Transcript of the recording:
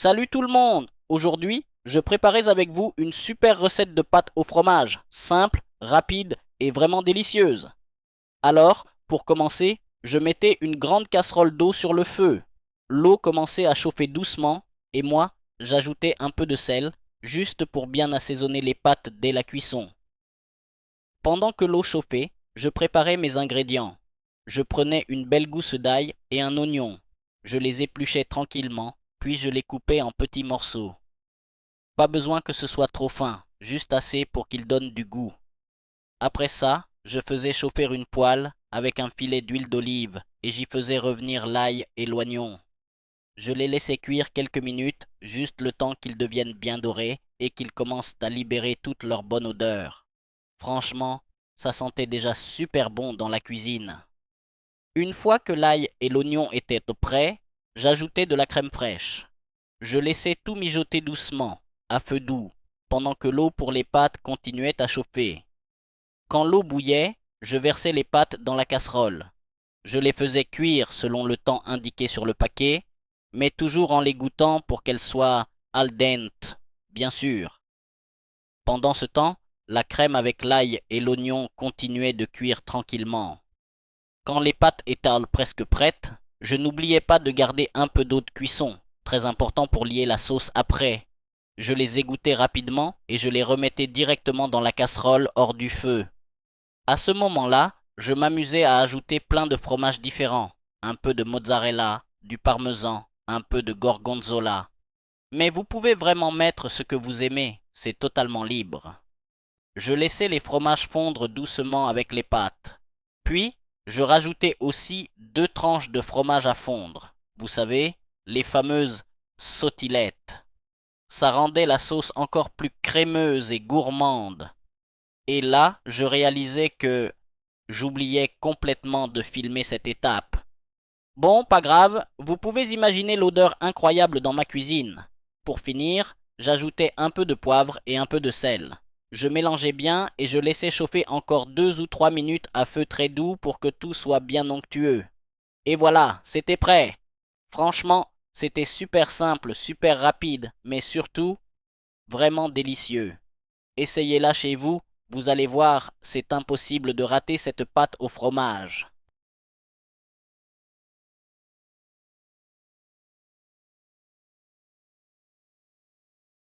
Salut tout le monde! Aujourd'hui, je préparais avec vous une super recette de pâtes au fromage, simple, rapide et vraiment délicieuse. Alors, pour commencer, je mettais une grande casserole d'eau sur le feu. L'eau commençait à chauffer doucement et moi, j'ajoutais un peu de sel, juste pour bien assaisonner les pâtes dès la cuisson. Pendant que l'eau chauffait, je préparais mes ingrédients. Je prenais une belle gousse d'ail et un oignon. Je les épluchais tranquillement, puis je les coupais en petits morceaux. Pas besoin que ce soit trop fin, juste assez pour qu'ils donnent du goût. Après ça, je faisais chauffer une poêle avec un filet d'huile d'olive et j'y faisais revenir l'ail et l'oignon. Je les laissais cuire quelques minutes, juste le temps qu'ils deviennent bien dorés et qu'ils commencent à libérer toute leur bonne odeur. Franchement, ça sentait déjà super bon dans la cuisine. Une fois que l'ail et l'oignon étaient prêts, j'ajoutais de la crème fraîche. Je laissais tout mijoter doucement, à feu doux, pendant que l'eau pour les pâtes continuait à chauffer. Quand l'eau bouillait, je versais les pâtes dans la casserole. Je les faisais cuire selon le temps indiqué sur le paquet, mais toujours en les goûtant pour qu'elles soient al dente, bien sûr. Pendant ce temps, la crème avec l'ail et l'oignon continuait de cuire tranquillement. Quand les pâtes étaient presque prêtes, je n'oubliais pas de garder un peu d'eau de cuisson, très important pour lier la sauce après. Je les égoutais rapidement et je les remettais directement dans la casserole hors du feu. À ce moment-là, je m'amusais à ajouter plein de fromages différents, un peu de mozzarella, du parmesan, un peu de gorgonzola. Mais vous pouvez vraiment mettre ce que vous aimez, c'est totalement libre. Je laissais les fromages fondre doucement avec les pâtes. Puis, je rajoutais aussi 2 tranches de fromage à fondre. Vous savez, les fameuses sautilettes. Ça rendait la sauce encore plus crémeuse et gourmande. Et là, je réalisais que j'oubliais complètement de filmer cette étape. Bon, pas grave, vous pouvez imaginer l'odeur incroyable dans ma cuisine. Pour finir, j'ajoutais un peu de poivre et un peu de sel. Je mélangeais bien et je laissais chauffer encore 2 ou 3 minutes à feu très doux pour que tout soit bien onctueux. Et voilà, c'était prêt. Franchement, c'était super simple, super rapide, mais surtout, vraiment délicieux. Essayez-la chez vous, vous allez voir, c'est impossible de rater cette pâte au fromage.